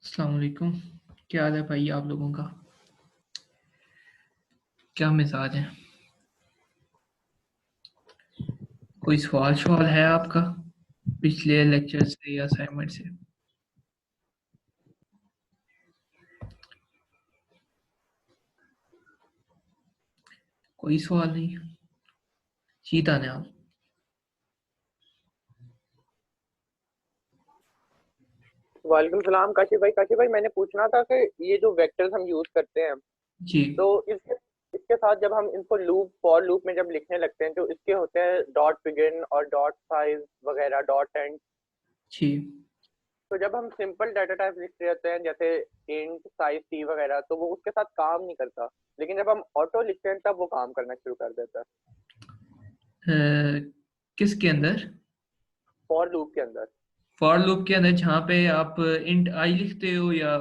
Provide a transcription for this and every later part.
अस्सलाम वालेकुम। क्या हाल है भाई आप लोगों का? क्या मिजाज है? कोई सवाल है आपका पिछले लेक्चर से या असाइनमेंट से? कोई सवाल नहीं? सीधा ने आप। वालेकुम सलाम काशिफ भाई मैंने पूछना था कि ये जो वेक्टर्स हम यूज करते हैं जी तो इसके इसके साथ जब हम इनको लूप फॉर लूप में जब लिखने लगते हैं तो इसके होते हैं डॉट बिगिन और डॉट साइज वगैरह डॉट एंड। जी। तो जब हम सिंपल डाटा टाइप लिखते रहते हैं जैसे इंट साइज टी वगैरह तो वो उसके साथ काम नहीं करता, लेकिन जब हम ऑटो लिखते हैं तब वो काम करना शुरू कर देता है अ, किसके अंदर? फॉर लूप के अंदर। फॉर लूप के अंदर जहाँ पे आप इंट आई लिखते हो या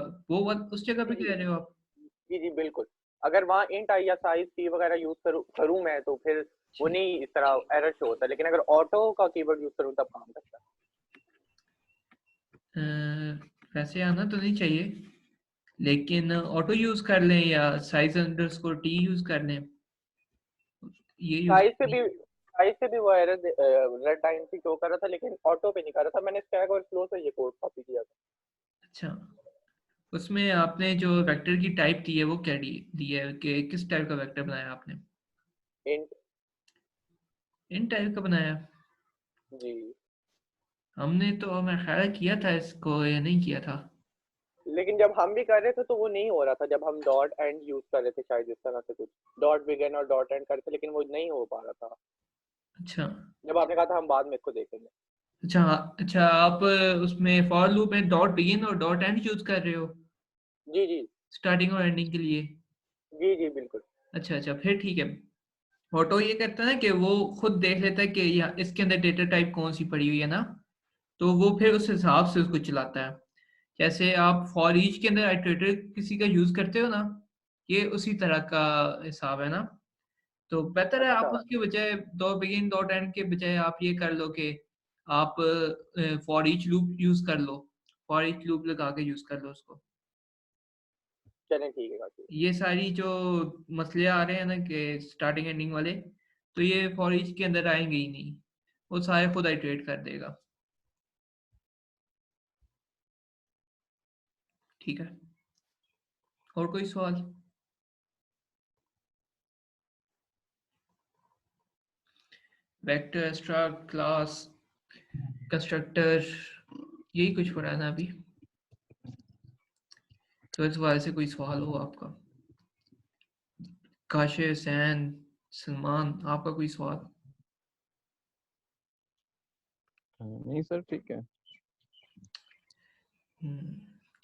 उस जगह पे जी कह रहे हो आप? जी जी बिल्कुल। अगर वहाँ इंट आई या साइज टी वगैरह यूज करूँ मैं तो फिर वो जी। नहीं इस तरह एरर शो होता है, लेकिन अगर ऑटो का कीवर्ड यूज करूँ तब काम करता है। अ, वैसे आना तो नहीं चाहिए, लेकिन ऑटो यूज कर लें या साइज अंडरस्कोर टी यूज कर लें, ये यूज। साइज से भी वो एरर रेड लाइन से शो कर रहा था, लेकिन ऑटो पे नहीं कर रहा था। मैंने स्टैक और फ्लो से ये कोड कॉपी किया था। अच्छा, उसमें आपने जो वेक्टर की टाइप दी है वो क्या दी है कि किस टाइप का वेक्टर बनाया आपने? इंट। इन टाइप का बनाया? जी। हमने तो मैं ख्याल किया था इसको या नहीं किया था? लेकिन जब हम भी कर रहे थे तो वो नहीं हो रहा था, जब हम डॉट एंड यूज कर रहे थे शायद इस तरह से कुछ डॉट बिगिन और डॉट एंड करते, लेकिन वो नहीं हो पा रहा था। अच्छा जब आपने कहा था हम बाद में इसको देखेंगे। अच्छा। अच्छा, आप उसमें फॉर लूप में डॉट बिगिन और डॉट एंड यूज कर रहे हो जी जी स्टार्टिंग और एंडिंग के लिए? जी जी बिल्कुल। अच्छा अच्छा, फिर ठीक है। ऑटो ये करता है ना कि वो खुद देख लेता है कि या इसके अंदर डेटा टाइप कौन सी पड़ी हुई है ना, तो वो फिर उस हिसाब से उसको चलाता है। जैसे आप फॉर ईच के अंदर आइटरेटर किसी का यूज करते हो ना, ये उसी तरह का हिसाब है ना। तो बेहतर है आप अच्छा। उसके बजाय डॉट बिगिन डॉट एंड के बजाय आप ये कर लो कि आप फॉर ईच लूप यूज कर लो, फॉर ईच लूप लगा के यूज कर लो उसको। चलें ठीक है काफी। ये सारी जो मसले आ रहे हैं ना कि स्टार्टिंग एंडिंग वाले, तो ये फॉर ईच के अंदर आएंगे ही नहीं, वो सारे खुद आइटरेट कर देगा। ठीक है, और कोई सवाल? वेक्टर एक्स्ट्रा क्लास कंस्ट्रक्टर, यही कुछ पढ़ा ना अभी? तो इस बारे से कोई सवाल हो आपका? काशिफ, सैन, सलमान, आपका कोई सवाल? नहीं सर ठीक है। हम्म,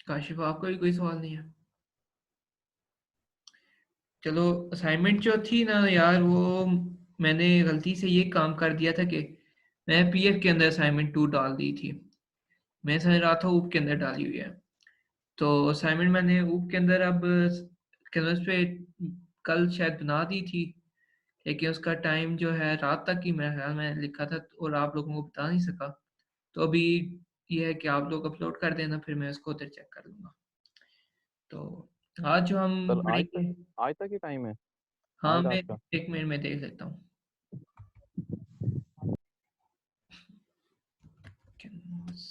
काशिफ आपका भी कोई सवाल नहीं है? चलो, असाइनमेंट जो थी ना यार, वो मैंने गलती से ये काम कर दिया था कि मैं पीएफ के अंदर असाइनमेंट 2 डाल दी थी। मैं समझ रहा था ऊप के अंदर डाली हुई है, तो असाइनमेंट मैंने ऊप के अंदर अब कैनवस पे कल शायद बना दी थी, लेकिन उसका टाइम जो है रात तक ही मेरे ख्याल में लिखा था और आप लोगों को बता नहीं सका। तो अभी ये है कि आप लोग अपलोड कर देना, फिर मैं उसको उधर चेक कर लूँगा। तो आज जो हम सर पढ़ेंगे। आज तक ही टाइम है? हाँ, आज मैं रात का? 1 मिनट में देख लेता हूँ। Canvas।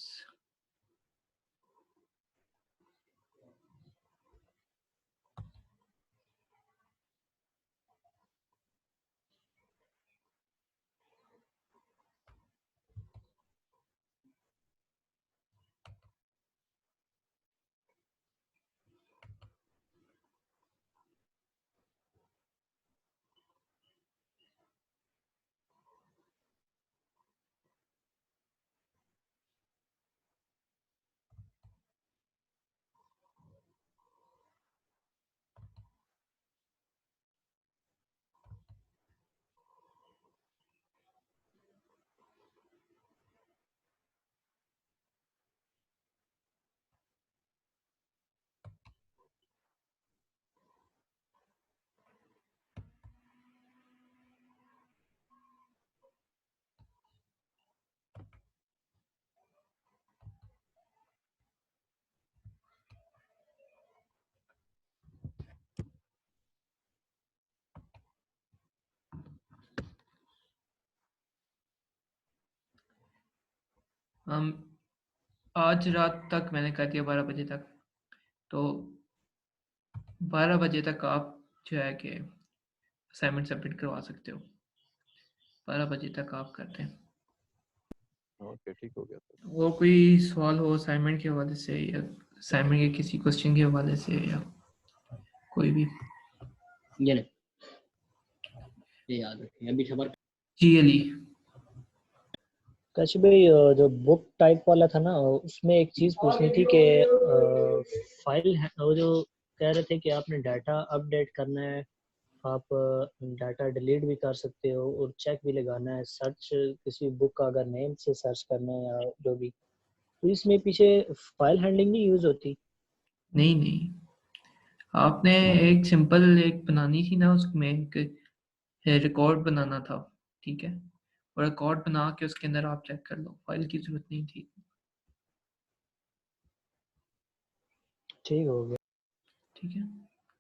हम आज रात तक मैंने कर दिया 12 बजे तक, तो 12 बजे तक आप जो है कि असाइनमेंट सबमिट करवा सकते हो। 12 बजे तक आप करते हैं। ओके ठीक हो गया सर। और कोई सवाल हो असाइनमेंट के हवाले से या असाइनमेंट के किसी क्वेश्चन के हवाले से या कोई भी? ये नहीं, ये याद रखें अभी खबर। जी अली। काशी भाई जो बुक टाइप वाला था ना, उसमें एक चीज़ पूछनी थी कि फाइल है वो जो कह रहे थे कि आपने डाटा अपडेट करना है, आप डाटा डिलीट भी कर सकते हो और चेक भी लगाना है, सर्च किसी बुक का अगर नेम से सर्च करना है या जो भी, तो इसमें पीछे फाइल हैंडलिंग नहीं यूज़ होती? नहीं नहीं, आपने एक सिंपल एक बनानी थी ना, उसमें एक रिकॉर्ड बनाना था, ठीक है? और रिकॉर्ड बना के उसके अंदर आप चेक कर लो, फाइल की जरूरत नहीं थी। ठीक हो गया। ठीक है,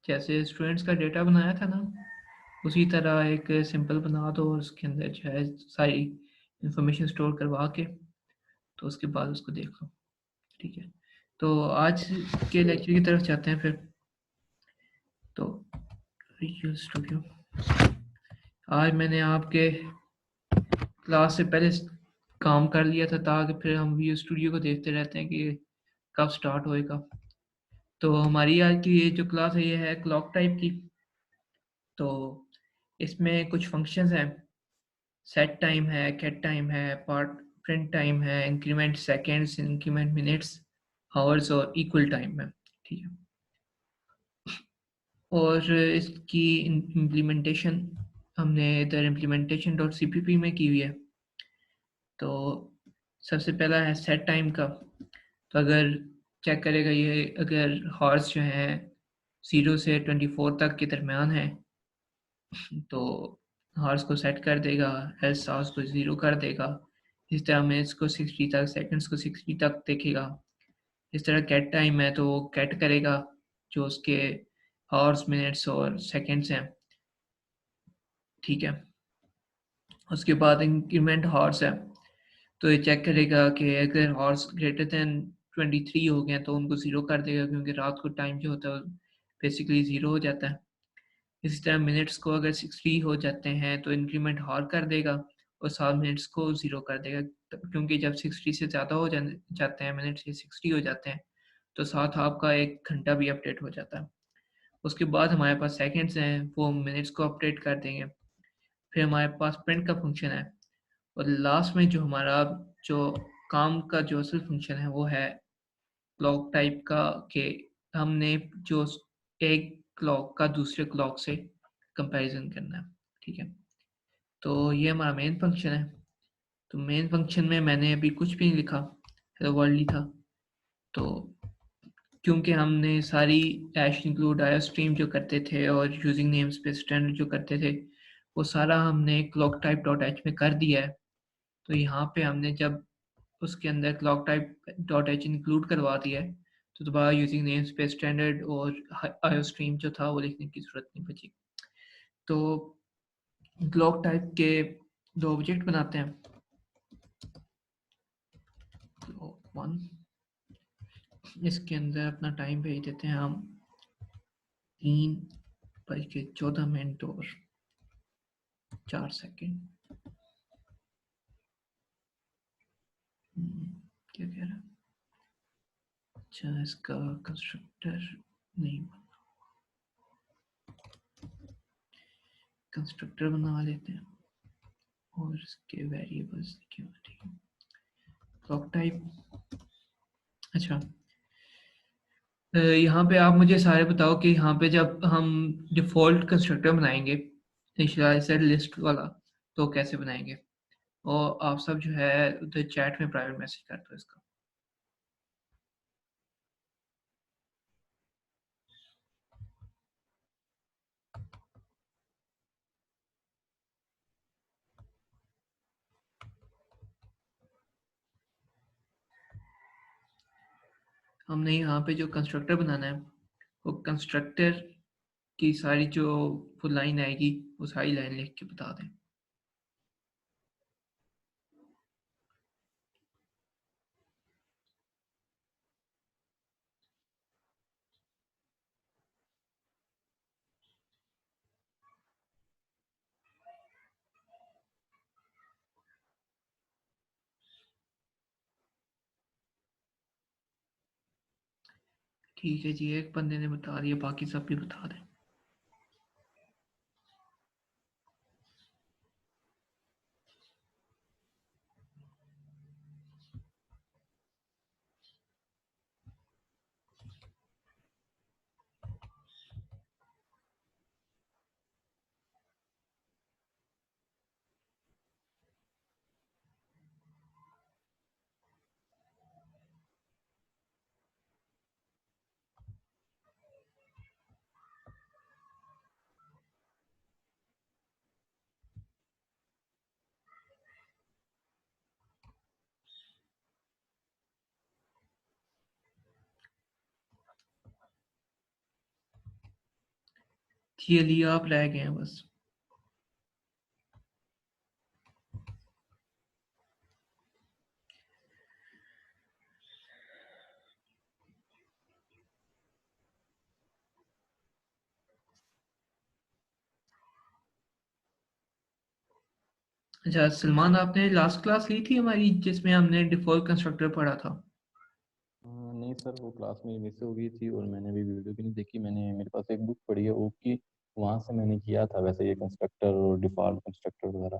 जैसे स्टूडेंट्स का डेटा बनाया था ना, उसी तरह एक सिंपल बना दो और उसके अंदर जो है सारी इंफॉर्मेशन स्टोर करवा के, तो उसके बाद उसको देख लो। ठीक है, तो आज के लेक्चर की तरफ जाते हैं फिर। तो विजुअल स्टूडियो, आज मैंने आपके क्लास से पहले काम कर लिया था, ताकि फिर हम विजुअल स्टूडियो को देखते रहते हैं कि कब स्टार्ट होएगा। तो हमारी आज की ये जो क्लास है, ये है क्लॉक टाइप की। तो इसमें कुछ फंक्शंस हैं, सेट टाइम है, गेट टाइम है, पार्ट प्रिंट टाइम है, increment seconds, increment minutes, hours और इक्वल टाइम है। ठीक है, और इसकी इम्प्लीमेंटेशन हमने इधर इम्प्लीमेंटेशन डॉट सीपीपी में की हुई है। तो सबसे पहला है सेट टाइम का। तो अगर चेक करेगा ये, अगर हॉर्स जो हैं 0 से 24 तक के दरमियान है, तो हॉर्स को सेट कर देगा, एल्स हॉर्स को 0 कर देगा। इस तरह मिनट्स को 60 तक, सेकंड्स को 60 तक देखेगा। इस तरह गेट टाइम है, तो वो गेट करेगा जो उसके हॉर्स, मिनट्स और सेकंड्स हैं। ठीक है, उसके बाद इंक्रीमेंट हॉर्स है, तो ये चेक करेगा कि अगर हॉर्स ग्रेटर दैन 23 हो गए तो उनको 0 कर देगा, क्योंकि रात को टाइम जो होता है बेसिकली 0 हो जाता है। इसी तरह मिनट्स को अगर 60 हो जाते हैं तो इंक्रीमेंट हॉर कर देगा और 7 मिनट्स को 0 कर देगा, क्योंकि जब 60 से ज़्यादा हो जाते हैं, मिनट से 60 हो जाते हैं, तो साथ आपका 1 घंटा भी अपडेट हो जाता है। उसके बाद हमारे पास सेकेंड्स हैं, वो मिनट्स को अपडेट कर देंगे। फिर हमारे पास प्रिंट का फंक्शन है, और लास्ट में जो हमारा जो काम का जो असल फंक्शन है वो है क्लॉक टाइप का, कि हमने जो एक क्लॉक का दूसरे क्लॉक से कंपैरिजन करना है। ठीक है, तो ये हमारा मेन फंक्शन है। तो मेन फंक्शन में मैंने अभी कुछ भी नहीं लिखा, हेलो वर्ल्ड लिखा। तो क्योंकि हमने सारी हैश इंक्लूड आया स्ट्रीम जो करते थे और यूजिंग नेम स्पेस स्टैंडर्ड जो करते थे, वो सारा हमने क्लॉक टाइप डॉट एच में कर दिया है। तो यहाँ पे हमने जब उसके अंदर clock type dot H include करवा दिया है, तो दोबारा यूजिंग नेम स्पेस स्टैंडर्ड और आयो स्ट्रीम जो था वो लिखने की जरूरत नहीं बची। तो क्लॉक टाइप के 2 ऑब्जेक्ट बनाते हैं, क्लॉक 1, इसके अंदर अपना टाइम भेज देते हैं हम 3:14 और 4 सेकेंड। क्या कह रहा है? अच्छा, इसका कंस्ट्रक्टर नहीं, कंस्ट्रक्टर बना लेते हैं और इसके वेरिएबल्स लिखे हुए। ठीक है, क्लॉक टाइप। अच्छा, यहाँ पे आप मुझे सारे बताओ कि यहाँ पे जब हम डिफ़ॉल्ट कंस्ट्रक्टर बनाएंगे इनिशियलाइजर लिस्ट वाला, तो कैसे बनाएंगे? और आप सब जो है उधर चैट में प्राइवेट मैसेज कर दो इसका। हमने यहाँ पे जो कंस्ट्रक्टर बनाना है, वो कंस्ट्रक्टर की सारी जो फुल लाइन आएगी वो सारी लाइन लिख के बता दें। ठीक है जी, एक बंदे ने बता दिया, बाकी सब भी बता दें। जी अली आप रह गए हैं बस। अच्छा सलमान, आपने लास्ट क्लास ली थी हमारी जिसमें हमने डिफॉल्ट कंस्ट्रक्टर पढ़ा था? नहीं सर, वो क्लास में मिस हो गई थी और मैंने अभी वीडियो भी नहीं देखी। मैंने मेरे पास एक बुक पढ़ी है ओक की, वहाँ से मैंने किया था वैसे ये कंस्ट्रक्टर और डिफॉल्ट कंस्ट्रक्टर वगैरह।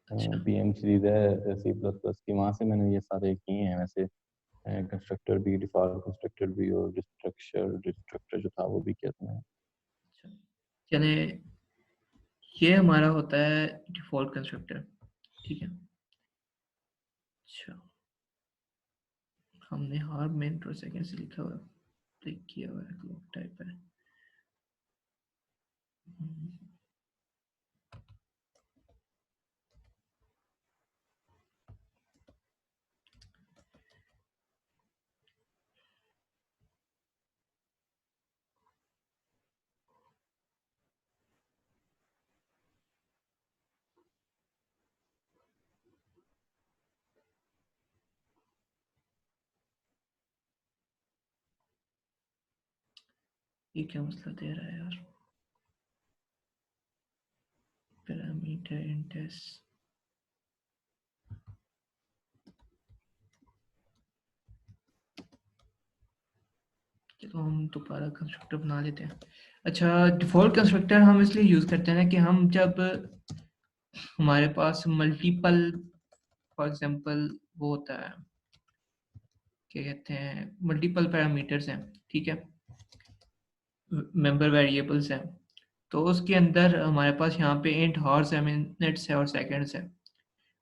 अच्छा पीएम सीरीज है सी प्लस प्लस की, वहाँ से मैंने ये सारे किए हैं वैसे। कंस्ट्रक्टर भी, डिफॉल्ट कंस्ट्रक्टर भी, और डिस्ट्रक्चर डिस्ट्रक्टर जो था वो भी किया था मैंने। अच्छा, चले ये हमारा होता है डिफॉल्ट कंस्ट्रक्टर, ठीक है। अच्छा, हमने हर मिनट और सेकंड से लिखा हुआ ब्रेक किया हुआ है, क्लॉक टाइप है। ये क्या मसला दे रहा है यार? पैरामीटर इंडेक्स, चलो हम दोबारा कंस्ट्रक्टर बना लेते हैं। अच्छा, डिफॉल्ट कंस्ट्रक्टर हम इसलिए यूज करते हैं ना कि हम जब हमारे पास मल्टीपल, फॉर एग्जांपल वो होता है, क्या कहते हैं, मल्टीपल पैरामीटर्स हैं, ठीक है, मेंबर वेरिएबल्स हैं, तो उसके अंदर हमारे पास यहाँ पे इंट हॉर्स है, मिनट्स है और सेकंड्स है।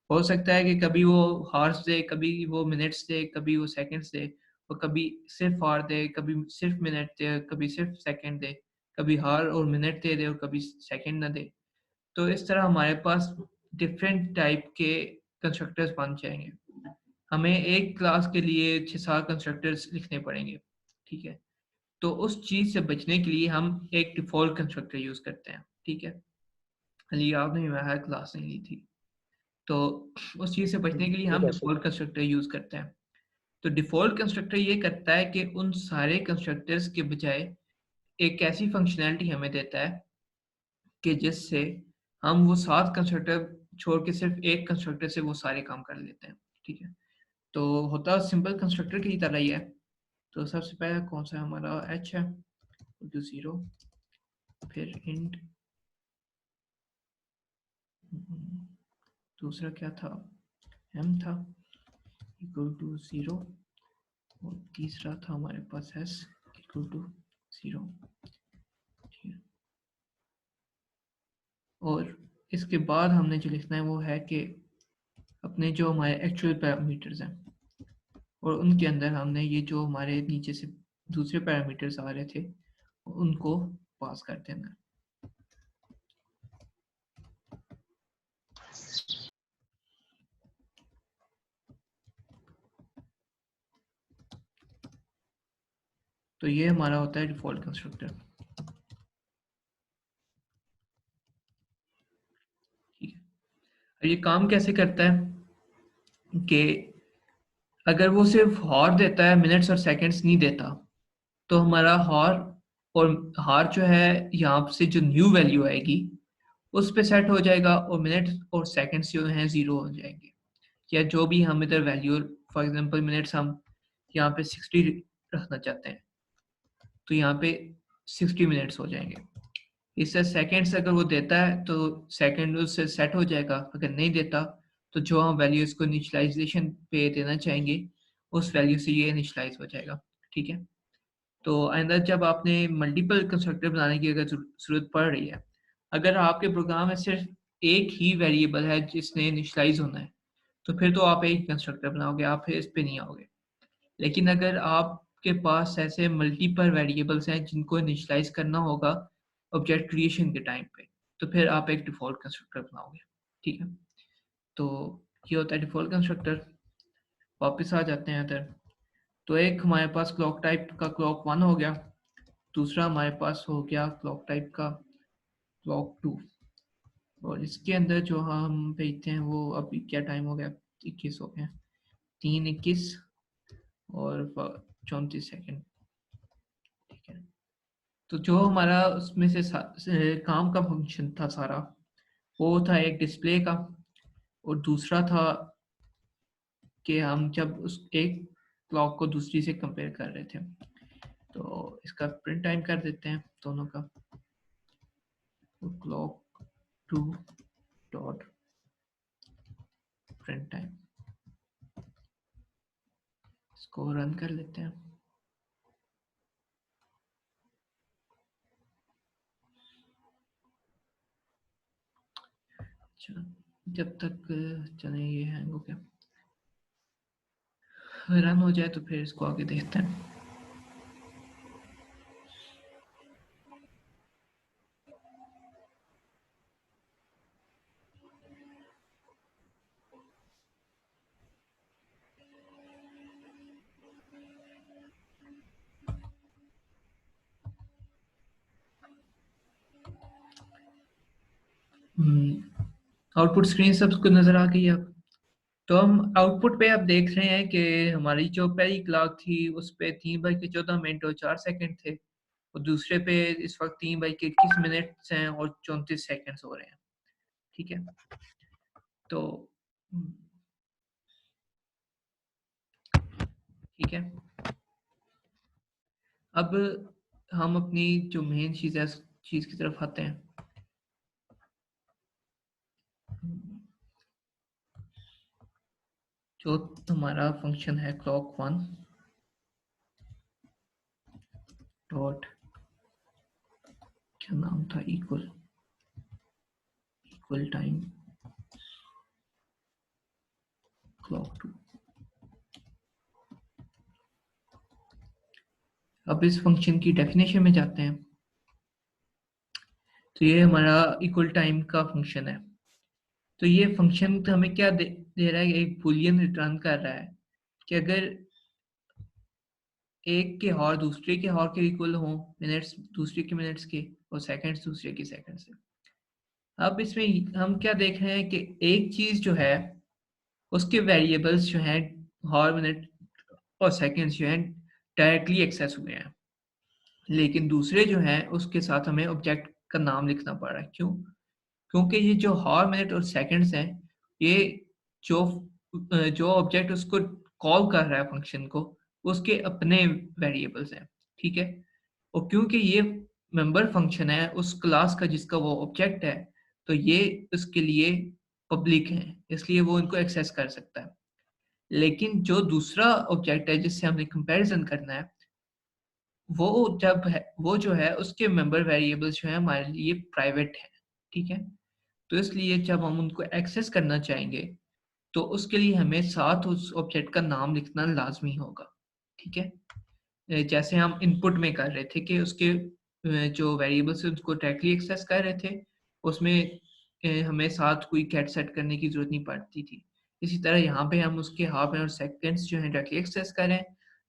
हो सकता है कि कभी वो हॉर्स दे, कभी वो मिनट्स दे, कभी वो सेकंड्स दे, और कभी सिर्फ हॉर दे, कभी सिर्फ मिनट दे, कभी सिर्फ सेकंड दे, कभी हॉर और मिनट दे और कभी सेकंड ना दे। तो इस तरह हमारे पास डिफरेंट टाइप के कंस्ट्रक्टर्स बन जाएंगे। हमें एक क्लास के लिए 6-7 कंस्ट्रक्टर्स लिखने पड़ेंगे, ठीक है। तो उस चीज से बचने के लिए हम एक डिफॉल्ट कंस्ट्रक्टर यूज करते हैं, ठीक है। अली आपने वह क्लास नहीं ली थी, तो उस चीज से बचने के लिए ये हम कैसे? डिफॉल्ट कंस्ट्रक्टर यूज करते हैं। तो डिफॉल्ट कंस्ट्रक्टर ये करता है कि उन सारे कंस्ट्रक्टर्स के बजाय एक ऐसी फंक्शनैलिटी हमें देता है कि जिससे हम वो 7 कंस्ट्रक्टर छोड़ के सिर्फ एक कंस्ट्रक्टर से वो सारे काम कर लेते हैं, ठीक है। तो होता सिंपल कंस्ट्रक्टर की तरह ही है। तो सबसे पहले कौन सा हमारा h है, तो 0, फिर इंट, दूसरा क्या था, m था, इक्वल टू 0, और तीसरा था हमारे पास s इक्वल टू 0, ठीक है। और इसके बाद हमने जो लिखना है वो है कि अपने जो हमारे एक्चुअल पैरामीटर्स हैं, और उनके अंदर हमने ये जो हमारे नीचे से दूसरे पैरामीटर्स आ रहे थे उनको पास कर देना। तो ये हमारा होता है डिफॉल्ट कंस्ट्रक्टर, ठीक है। और ये काम कैसे करता है कि अगर वो सिर्फ हॉर देता है, मिनट्स और सेकंड्स नहीं देता, तो हमारा हॉर और हार जो है यहाँ से जो न्यू वैल्यू आएगी उस पे सेट हो जाएगा, और मिनट्स और सेकंड्स जो हैं 0 हो जाएंगे। या जो भी हम इधर वैल्यू, फॉर एग्जांपल मिनट्स हम यहाँ पे 60 रखना चाहते हैं, तो यहाँ पे 60 मिनट्स हो जाएंगे। इससे सेकंड्स अगर वो देता है तो सेकंड उससे सेट हो जाएगा, अगर नहीं देता तो जो हम वैल्यू इसको इनिशियलाइजेशन पे देना चाहेंगे उस वैल्यू से ये इनिशियलाइज हो जाएगा। ठीक है, तो आइंदा जब आपने मल्टीपल कंस्ट्रक्टर बनाने की अगर जरूरत पड़ रही है, अगर आपके प्रोग्राम में सिर्फ एक ही वेरिएबल है जिसने इनिशियलाइज होना है, तो फिर तो आप एक कंस्ट्रक्टर बनाओगे, आप फिर इस पे नहीं आओगे। लेकिन अगर आपके पास ऐसे मल्टीपल वेरिएबल्स हैं जिनको इनिशियलाइज करना होगा ऑब्जेक्ट क्रिएशन के टाइम पे, तो फिर आप एक डिफॉल्ट कंस्ट्रक्टर बनाओगे। ठीक है, तो ये होता है डिफॉल्ट कंस्ट्रक्टर। वापस आ जाते हैं इधर। तो एक हमारे पास क्लॉक टाइप का क्लॉक 1 हो गया, दूसरा हमारे पास हो गया क्लॉक टाइप का क्लॉक 2, और इसके अंदर जो हम भेजते हैं वो अभी क्या टाइम हो गया, 21 हो गया, 3:21 और 34 सेकेंड। ठीक है, तो जो हमारा उसमें से काम का फंक्शन था सारा, वो था एक डिस्प्ले का, और दूसरा था कि हम जब उस एक क्लॉक को दूसरी से कंपेयर कर रहे थे। तो इसका प्रिंट टाइम कर देते हैं दोनों का, तो क्लॉक 2 डॉट प्रिंट टाइम, इसको रन कर लेते हैं। अच्छा, जब तक चले ये हैंग हो गया, रन हो जाए तो फिर इसको आगे देखते हैं। आउटपुट स्क्रीन सबको नजर आ गई अब। तो हम आउटपुट पे अब देख रहे हैं कि हमारी जो पहली क्लॉक थी उस पे 3/14 और 4 सेकंड थे, और दूसरे पे इस वक्त 3/21 हैं और 34 सेकंड्स हो रहे हैं। ठीक है, तो ठीक है, अब हम अपनी जो मेन चीज़ है उस चीज़ की तरफ आते हैं। जो हमारा फंक्शन है क्लॉक 1 डॉट, क्या नाम था, इक्वल टाइम क्लॉक 2। अब इस फंक्शन की डेफिनेशन में जाते हैं। तो ये हमारा इक्वल टाइम का फंक्शन है। तो ये फंक्शन तो हमें क्या दे रहा है, एक बुलियन रिटर्न कर रहा है कि अगर एक के हॉर दूसरे के हॉर के इक्वल हो, मिनट्स दूसरे के मिनट्स के और सेकंड्स दूसरे के सेकंड से। अब इसमें हम क्या देख रहे हैं कि एक चीज जो है उसके वेरिएबल्स जो हैं हॉर, मिनट और सेकंड्स जो हैं डायरेक्टली एक्सेस हुए हैं, लेकिन दूसरे जो हैं उसके साथ हमें ऑब्जेक्ट का नाम लिखना पड़ रहा है। क्यों? क्योंकि ये जो हॉर, मिनट और सेकंड्स हैं, ये जो जो ऑब्जेक्ट उसको कॉल कर रहा है फंक्शन को, उसके अपने वेरिएबल्स हैं। ठीक है, और क्योंकि ये मेंबर फंक्शन है उस क्लास का जिसका वो ऑब्जेक्ट है, तो ये उसके लिए पब्लिक है, इसलिए वो इनको एक्सेस कर सकता है। लेकिन जो दूसरा ऑब्जेक्ट है जिससे हमने कंपैरिजन करना है, वो जब है वो जो है उसके मेंबर वेरिएबल्स जो है हमारे लिए प्राइवेट है। ठीक है, तो इसलिए जब हम उनको एक्सेस करना चाहेंगे तो उसके लिए हमें साथ उस ऑब्जेक्ट का नाम लिखना लाजमी होगा। ठीक है, जैसे हम इनपुट में कर रहे थे कि उसके जो वेरिएबल्स है उसको डायरेक्टली एक्सेस कर रहे थे, उसमें हमें साथ कोई कैट सेट करने की जरूरत नहीं पड़ती थी। इसी तरह यहाँ पे हम उसके हाफ और सेकंड्स जो है डायरेक्टली एक्सेस करें,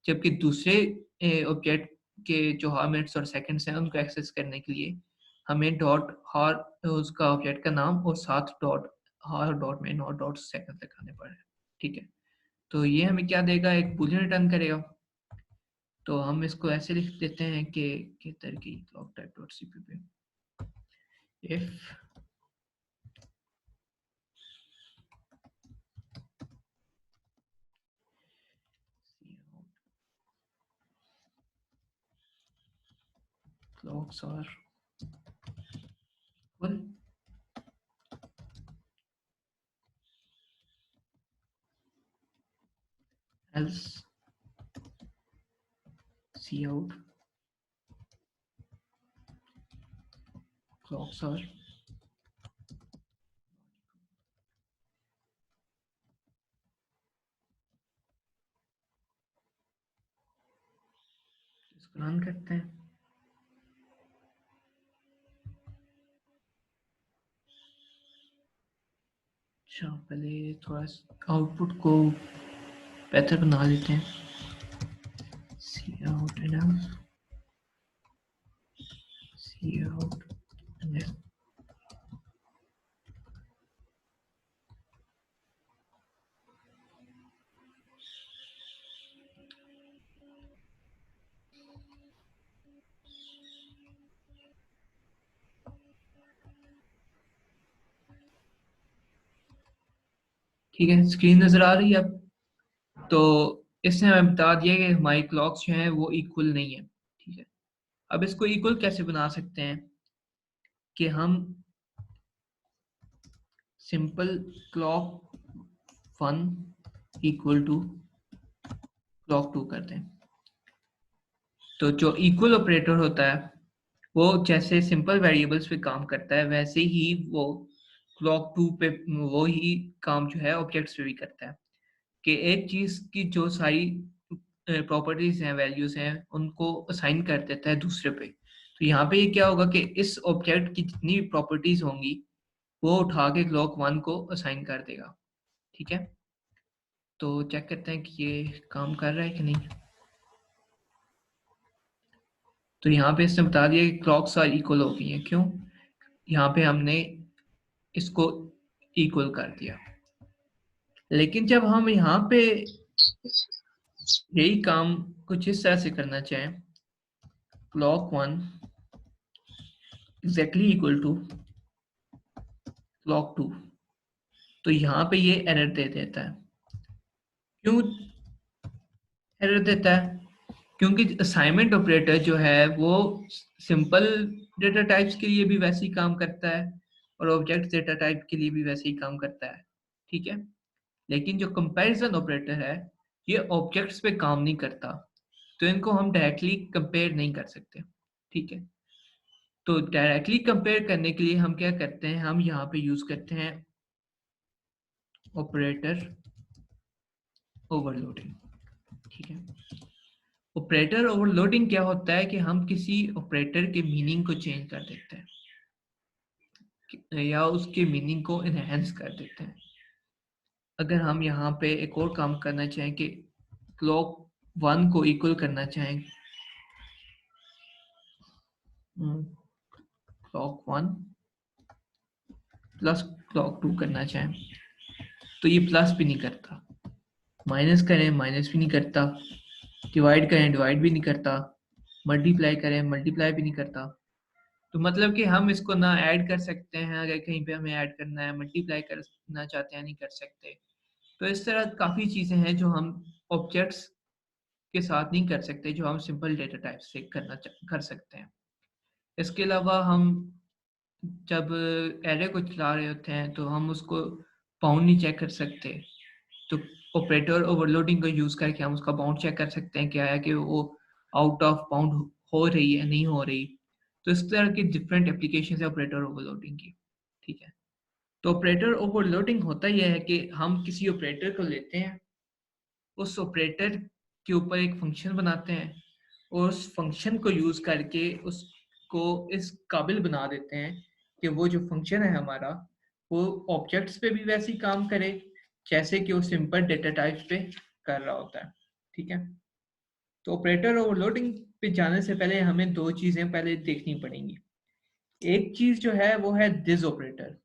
जबकि दूसरे ऑब्जेक्ट के जो हाफ मिनट्स और सेकंड्स हैं उनको एक्सेस करने के लिए हमें डॉट हार उसका ऑब्जेक्ट का नाम और साथ डॉट हार डॉट में और डॉट सेकंड लगाने पड़े। ठीक है, तो ये हमें क्या देगा, एक बूलियन रिटर्न करेगा। तो हम इसको ऐसे लिख देते हैं कि तरह की clock type dot CPP if clocks are equal, else cout clocks are इसको रन करते हैं। अच्छा, पहले थोड़ा आउटपुट को बेहतर बना लेते हैं। cout enough, cout enough। ठीक है, स्क्रीन नजर आ रही है अब। तो इसने हमें बता दिया कि हमारी क्लॉक्स जो हैं वो इक्वल नहीं है। ठीक है, अब इसको इक्वल कैसे बना सकते हैं कि हम simple clock 1 equal to clock 2 कर दें। तो जो इक्वल ऑपरेटर होता है वो जैसे सिंपल वेरिएबल्स पे काम करता है, वैसे ही वो क्लॉक 2 पे वो ही काम जो है ऑब्जेक्ट्स पे भी करता है कि एक चीज की जो सारी प्रॉपर्टीज हैं, वैल्यूज हैं, उनको असाइन कर देता है दूसरे पे। तो यहाँ पे ये क्या होगा कि इस ऑब्जेक्ट की जितनी प्रॉपर्टीज होंगी वो उठा के क्लॉक 1 को असाइन कर देगा। ठीक है, तो चेक करते हैं कि ये काम कर रहा है कि नहीं। तो यहाँ पे इसने बता दिया कि क्लॉक्स आर इक्वल हो गई हैं। क्यों? यहाँ पे हमने इसको इक्वल कर दिया। लेकिन जब हम यहाँ पे यही काम कुछ इस तरह से करना चाहें, clock 1 exactly equal to clock 2, तो यहाँ पे ये एरर दे देता है। क्यों एरर देता है? क्योंकि असाइनमेंट ऑपरेटर जो है वो सिंपल डेटा टाइप्स के लिए भी वैसे ही काम करता है और ऑब्जेक्ट डेटा टाइप के लिए भी वैसे ही काम करता है। ठीक है, लेकिन जो कंपैरिजन ऑपरेटर है ये ऑब्जेक्ट्स पे काम नहीं करता, तो इनको हम डायरेक्टली कंपेयर नहीं कर सकते। ठीक है, तो डायरेक्टली कंपेयर करने के लिए हम क्या करते हैं, हम यहाँ पे यूज करते हैं ऑपरेटर ओवरलोडिंग। ठीक है, ऑपरेटर ओवरलोडिंग क्या होता है कि हम किसी ऑपरेटर के मीनिंग को चेंज कर देते हैं या उसके मीनिंग को इनहेंस कर देते हैं। अगर हम यहाँ पे एक और काम करना चाहें कि क्लॉक 1 को इक्वल करना चाहें, क्लॉक 1 प्लस क्लॉक 2 करना चाहें, तो ये प्लस भी नहीं करता, माइनस करें माइनस भी नहीं करता, डिवाइड करें डिवाइड भी नहीं करता, मल्टीप्लाई करें मल्टीप्लाई भी नहीं करता। तो मतलब कि हम इसको ना ऐड कर सकते हैं, अगर कहीं पे हमें ऐड करना है, मल्टीप्लाई करना चाहते हैं नहीं कर सकते। तो इस तरह काफ़ी चीज़ें हैं जो हम ऑब्जेक्ट्स के साथ नहीं कर सकते, जो हम सिंपल डेटा टाइप से कर सकते हैं। इसके अलावा हम जब एरे को चला रहे होते हैं तो हम उसको बाउंड नहीं चेक कर सकते, तो ऑपरेटर ओवरलोडिंग का यूज़ करके हम उसका बाउंड चेक कर सकते हैं क्या है कि वो आउट ऑफ बाउंड हो रही है नहीं हो रही। तो इस तरह की डिफरेंट एप्लीकेशन है ऑपरेटर ओवरलोडिंग की। ठीक है, तो ऑपरेटर ओवरलोडिंग होता यह है कि हम किसी ऑपरेटर को लेते हैं, उस ऑपरेटर के ऊपर एक फंक्शन बनाते हैं और उस फंक्शन को यूज करके उसको इस काबिल बना देते हैं कि वो जो फंक्शन है हमारा वो ऑब्जेक्ट्स पे भी वैसे ही काम करे जैसे कि वो सिंपल डेटा टाइप्स पे कर रहा होता है। ठीक है, तो ऑपरेटर ओवरलोडिंग पे जाने से पहले हमें दो चीजें पहले देखनी पड़ेंगी। एक चीज जो है वो है this operator,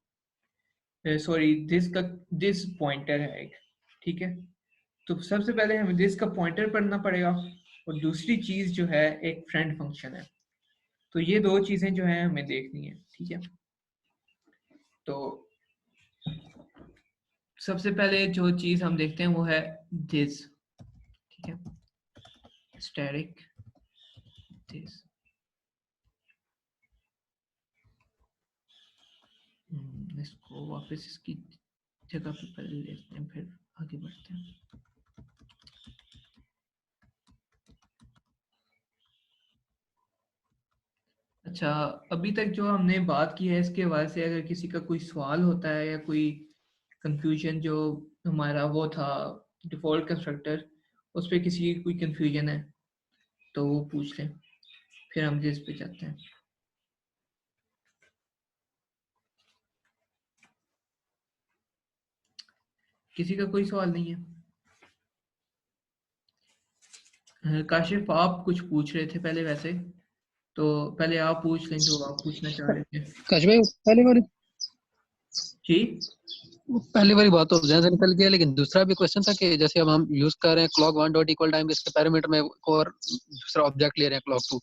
sorry this pointer है एक। ठीक है, तो सबसे पहले हमें दिस का पॉइंटर पढ़ना पड़ेगा और दूसरी चीज जो है एक फ्रेंड फंक्शन है। तो ये दो चीजें जो है हमें देखनी है। ठीक है, तो सबसे पहले जो चीज हम देखते हैं वो है दिस। ठीक है, स्टैटिक दिस। इसको वापस इसकी जगह पे पहले लेते हैं, फिर आगे बढ़ते हैं। अच्छा, अभी तक जो हमने बात की है इसके हवाले से अगर किसी का कोई सवाल होता है या कोई कंफ्यूजन, जो हमारा वो था डिफ़ॉल्ट कंस्ट्रक्टर, उस पर किसी की कोई कंफ्यूजन है तो वो पूछ लें, फिर हम जिस पे जाते हैं। किसी का कोई सवाल नहीं है? काशिफ, आप कुछ पूछ रहे थे पहले, वैसे तो पहले आप पूछ लें जो आप पूछना चाह रहे थे। काश भाई जी, पहली बारी बात तो ध्यान से निकल गया, लेकिन दूसरा भी क्वेश्चन था कि जैसे अब हम यूज कर रहे हैं क्लॉक 1 डॉट इक्वल टाइम, इसके पैरामीटर में एक और दूसरा ऑब्जेक्ट ले रहे हैं क्लॉक 2,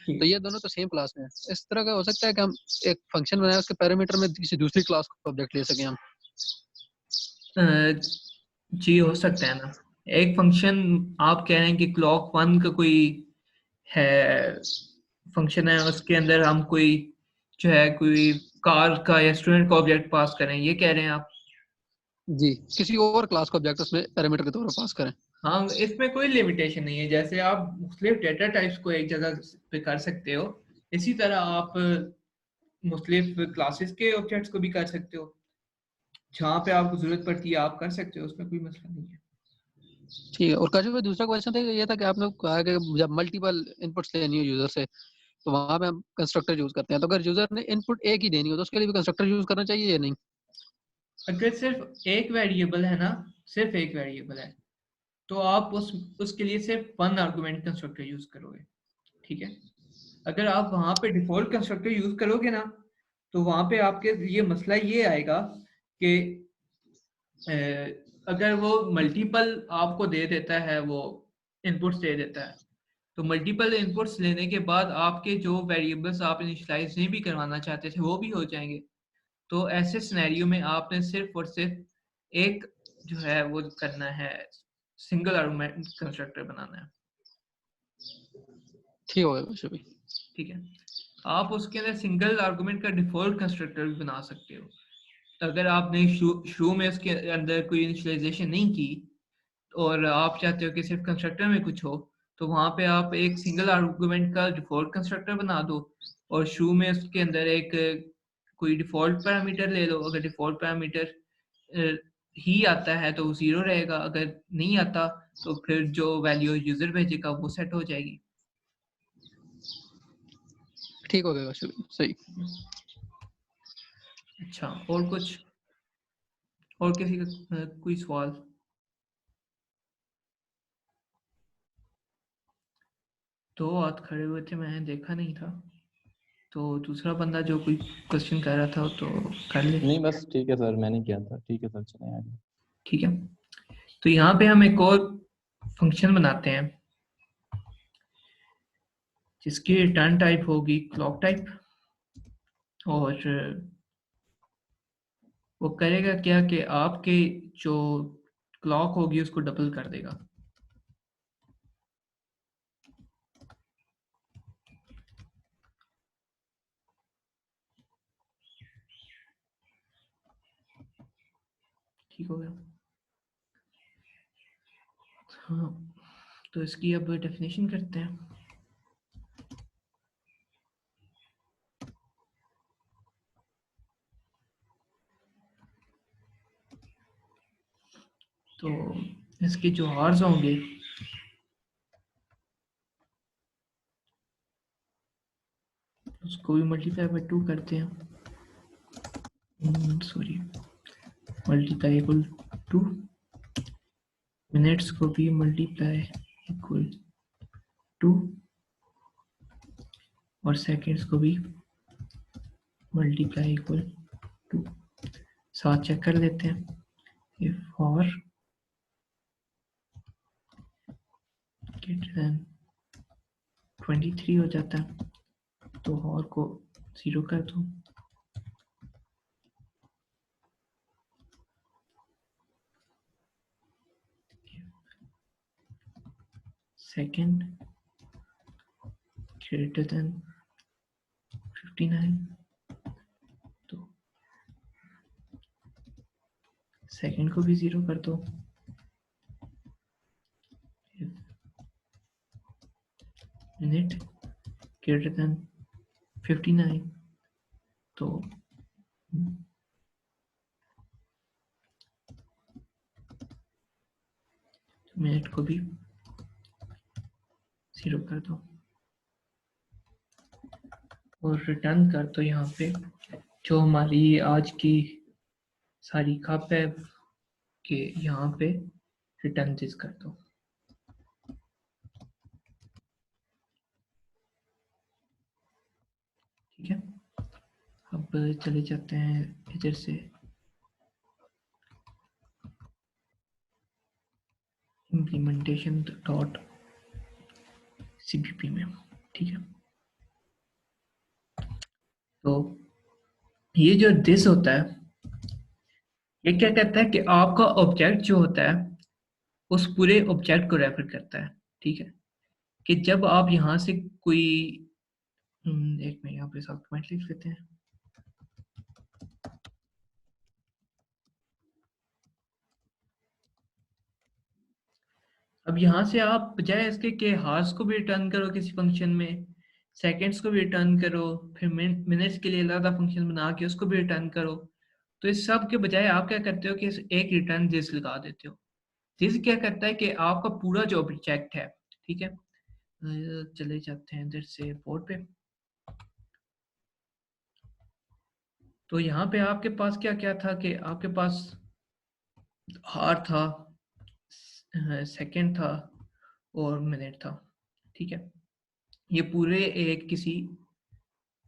तो ये दोनों तो सेम क्लास में है। इस तरह का हो सकता है कि हम एक फंक्शन बनाए, उसके पैरामीटर में किसी दूसरी क्लास का ऑब्जेक्ट ले सकें हम? जी हो सकता है ना। एक फंक्शन आप कह रहे हैं कि क्लॉक 1 का कोई है फंक्शन है, उसके अंदर हम कोई जो है कोई कार का या स्टूडेंट का ऑब्जेक्ट पास करें, ये कह रहे हैं आप? जी, किसी और क्लास का ऑब्जेक्ट उसमें पैरामीटर के तौर पर पास करें। हाँ, इसमें कोई लिमिटेशन नहीं है। जैसे आप मुख्तलिफ डेटा टाइप्स को एक जगह पे कर सकते हो, इसी तरह आप मुख्तलिफ क्लासेस के ऑब्जेक्ट्स को भी कर सकते हो। जहाँ पे आपको जरूरत पड़ती है आप कर सकते हो, उसमें कोई मसला नहीं है। ठीक है। और काश भाई दूसरा क्वेश्चन था ये था कि आपने कहा कि जब मल्टीपल इनपुट्स लेनी हो यूजर से, तो वहां पे हम कंस्ट्रक्टर यूज करते हैं, तो अगर यूजर ने इनपुट एक ही देनी हो तो उसके लिए भी कंस्ट्रक्टर यूज करना चाहिए या नहीं? अगर सिर्फ एक वेरिएबल है ना, सिर्फ एक वेरिएबल है, तो आप उसके लिए सिर्फ वन आर्गुमेंट कंस्ट्रक्टर यूज करोगे, ठीक है। अगर आप वहां पे डिफॉल्ट कंस्ट्रक्टर यूज करोगे ना, तो वहां पे आपके लिए मसला ये आएगा कि अगर वो मल्टीपल आपको दे देता है, वो इनपुट्स दे देता है, तो मल्टीपल इनपुट्स लेने के बाद आपके जो वेरिएबल्स आप इनिशियलाइज नहीं भी करवाना चाहते थे वो भी हो जाएंगे। तो ऐसे सिनेरियो में आपने सिर्फ और सिर्फ एक जो है वो करना है, सिंगल आर्गुमेंट कंस्ट्रक्टर बनाना है, ठीक हो गया काश भाई। ठीक है। आप उसके अंदर सिंगल आर्गुमेंट का डिफॉल्ट कंस्ट्रक्टर भी बना सकते हो। अगर आपने शुरू में उसके अंदर कोई इनिशियलाइजेशन नहीं की और आप चाहते हो कि सिर्फ कंस्ट्रक्टर में कुछ हो, तो वहां पे आप एक सिंगल आर्गुमेंट का डिफॉल्ट कंस्ट्रक्टर बना दो और शुरू में उसके अंदर एक कोई डिफॉल्ट पैरामीटर ले लो। अगर डिफॉल्ट पैरामीटर ही आता है तो वो 0 रहेगा, अगर नहीं आता तो फिर जो वैल्यू यूजर भेजेगा वो सेट हो जाएगी। ठीक हो गया काश भाई, सही। अच्छा, और कुछ, और किसी का कोई सवाल? दो हाथ खड़े हुए थे, मैंने देखा नहीं था, तो दूसरा बंदा जो कोई क्वेश्चन कर रहा था तो कर ले। नहीं बस ठीक है सर, मैंने किया था। ठीक है सर, चलें आगे। ठीक है, तो यहाँ पे हम एक और फंक्शन बनाते हैं जिसकी रिटर्न टाइप होगी क्लॉक टाइप, और वो करेगा क्या कि आपके जो क्लॉक होगी उसको डबल कर देगा। ठीक हो गया? हाँ, तो इसकी अब डेफिनेशन करते हैं। तो इसके जो हार्स होंगे उसको भी मल्टीप्लाई बाय 2 करते हैं, सॉरी, मल्टीप्लाई इक्वल 2, मिनट्स को भी मल्टीप्लाई इक्वल 2 और सेकेंड्स को भी मल्टीप्लाई इक्वल 2। साथ चेक कर लेते हैं। इफ और ग्रेटर देन 23 हो जाता है तो और को 0 कर दो। सेकेंड ग्रेटर देन 59 तो सेकंड को भी 0 कर दो। मिनट ग्रेटर देन 59 तो मिनट को भी 0 कर दो और रिटर्न कर दो। यहाँ पे जो हमारी आज की सारी खप है कि यहाँ पे रिटर्न दिस कर दो। ठीक है, अब चले जाते हैं इधर से इम्प्लीमेंटेशन डॉट सीपीपी में। ठीक है, तो ये जो दिस होता है ये क्या कहता है कि आपका ऑब्जेक्ट जो होता है उस पूरे ऑब्जेक्ट को रेफर करता है। ठीक है, कि जब आप यहाँ से कोई एक मिनट यहाँ पे कमेंट लिख लेते हैं। अब यहाँ से आप बजाय इसके कि हार्स को भी रिटर्न करो किसी फंक्शन में, सेकंड्स को भी रिटर्न करो, फिर मिनट्स के लिए अलग फंक्शन बना के उसको भी रिटर्न करो, तो इस सब के बजाय आप क्या करते हो कि एक रिटर्न दिस लगा देते हो। दिस क्या करता है कि आपका पूरा जो ऑब्जेक्ट है, ठीक है, चले जाते हैं इधर से बोर्ड पे। तो यहाँ पे आपके पास क्या क्या था कि आपके पास हार था, सेकंड था और मिनट था। ठीक है, ये पूरे एक किसी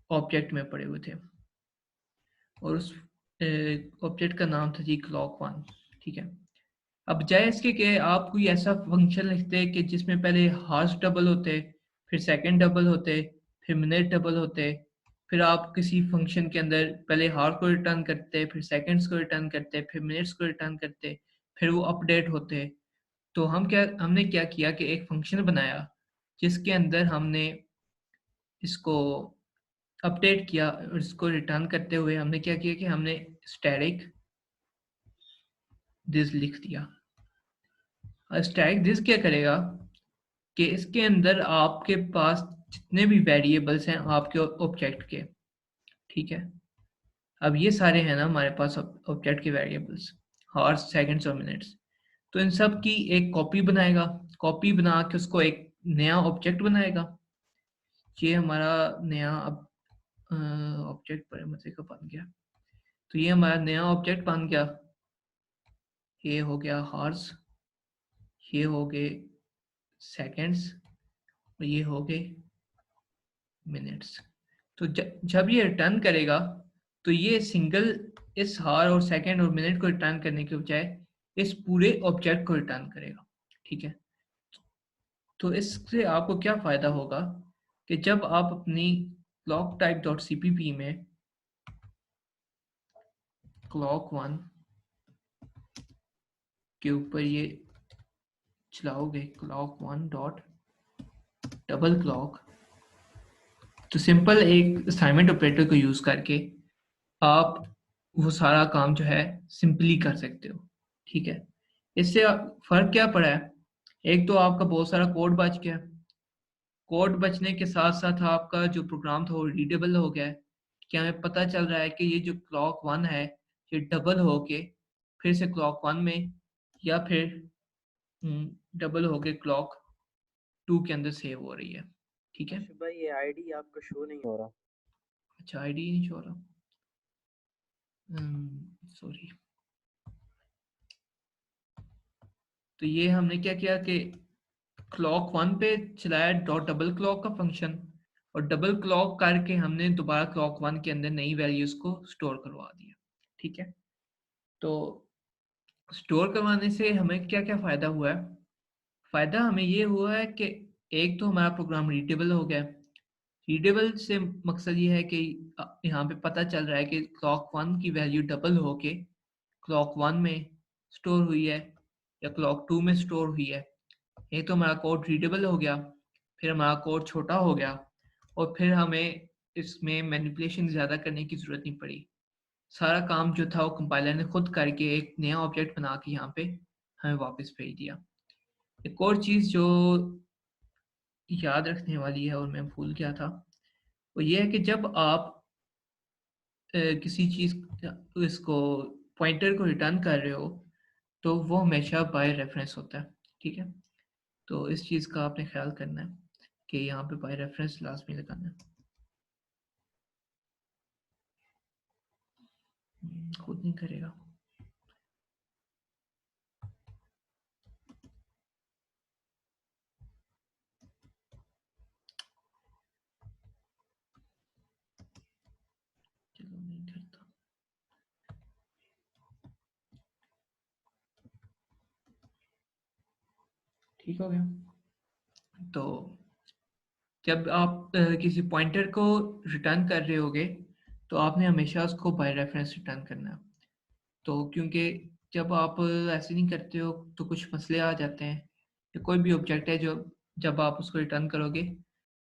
ऑब्जेक्ट में पड़े हुए थे और उस ऑब्जेक्ट का नाम था जी क्लॉक 1। ठीक है, अब बजाय इसके कि आप कोई ऐसा फंक्शन लिखते कि जिसमें पहले हार्स डबल होते, फिर सेकंड डबल होते, फिर मिनट डबल होते, फिर आप किसी फंक्शन के अंदर पहले हार को रिटर्न करते, फिर सेकंड्स को रिटर्न करते, फिर मिनट्स को रिटर्न करते, फिर वो अपडेट होते, तो हमने क्या किया कि एक फंक्शन बनाया जिसके अंदर हमने इसको अपडेट किया और इसको रिटर्न करते हुए हमने क्या किया कि हमने स्टैटिक दिस लिख दिया। स्टैटिक दिस क्या करेगा कि इसके अंदर आपके पास जितने भी वेरिएबल्स हैं आपके ऑब्जेक्ट के, ठीक है, अब ये सारे हैं ना हमारे पास ऑब्जेक्ट के वेरिएबल्स, हार्स सेकंड्स और मिनट्स, तो इन सब की एक कॉपी बनाएगा, कॉपी बना के उसको एक नया ऑब्जेक्ट बनाएगा। ये हमारा नया ऑब्जेक्ट मजे का बन गया। तो ये हमारा नया ऑब्जेक्ट बन गया, ये हो गया हार्स, ये हो गए सेकंड्स और ये हो गए मिनट्स। तो जब ये रिटर्न करेगा तो ये सिंगल इस हार और सेकंड और मिनट को रिटर्न करने के बजाय इस पूरे ऑब्जेक्ट को रिटर्न करेगा। ठीक है, तो इससे आपको क्या फायदा होगा कि जब आप अपनी clock type.cpp में clock 1 के ऊपर ये चलाओगे clock 1 डॉट डबल क्लॉक, तो सिंपल एक असाइनमेंट ऑपरेटर को यूज करके आप वो सारा काम जो है सिंपली कर सकते हो। ठीक है, इससे फर्क क्या पड़ा है, एक तो आपका बहुत सारा कोड बच गया, कोड बचने के साथ साथ आपका जो प्रोग्राम था वो रीडेबल हो गया है कि हमें पता चल रहा है कि ये जो क्लॉक 1 है ये डबल होके फिर से क्लॉक 1 में या फिर डबल होके क्लॉक 2 के अंदर सेव हो रही है। ठीक है भाई, ये आईडी आपका शो नहीं हो रहा। अच्छा, आईडी नहीं शो रहा, सॉरी। तो ये हमने क्या किया कि क्लॉक 1 पे चलाया डॉट डबल क्लॉक का फंक्शन और डबल क्लॉक करके हमने दोबारा क्लॉक 1 के अंदर नई वैल्यूज को स्टोर करवा दिया। ठीक है, तो स्टोर करवाने से हमें क्या क्या फायदा हुआ है, फायदा हमें ये हुआ है कि एक तो हमारा प्रोग्राम रीडेबल हो गया। रीडेबल से मकसद ये है कि यहाँ पे पता चल रहा है कि क्लॉक 1 की वैल्यू डबल होके क्लॉक 1 में स्टोर हुई है या क्लॉक 2 में स्टोर हुई है। एक तो हमारा कोड रीडेबल हो गया, फिर हमारा कोड छोटा हो गया और फिर हमें इसमें मैनिपुलेशन ज़्यादा करने की ज़रूरत नहीं पड़ी। सारा काम जो था वो कंपाइलर ने खुद करके एक नया ऑब्जेक्ट बना के यहाँ पे हमें वापस भेज दिया। एक और चीज़ जो याद रखने वाली है और मैं भूल गया था, वो ये है कि जब आप किसी चीज़ इसको पॉइंटर को रिटर्न कर रहे हो तो वो हमेशा बाय रेफरेंस होता है, ठीक है। तो इस चीज़ का आपने ख्याल करना है कि यहाँ पे बाय रेफरेंस लाजमी लगाना है। खुद नहीं करेगा। चलो नहीं करता। ठीक हो गया। तो जब आप किसी पॉइंटर को रिटर्न कर रहे होगे तो आपने हमेशा उसको बाय रेफरेंस रिटर्न करना है। तो क्योंकि जब आप ऐसे नहीं करते हो तो कुछ मसले आ जाते हैं। या कोई भी ऑब्जेक्ट है जो जब आप उसको रिटर्न करोगे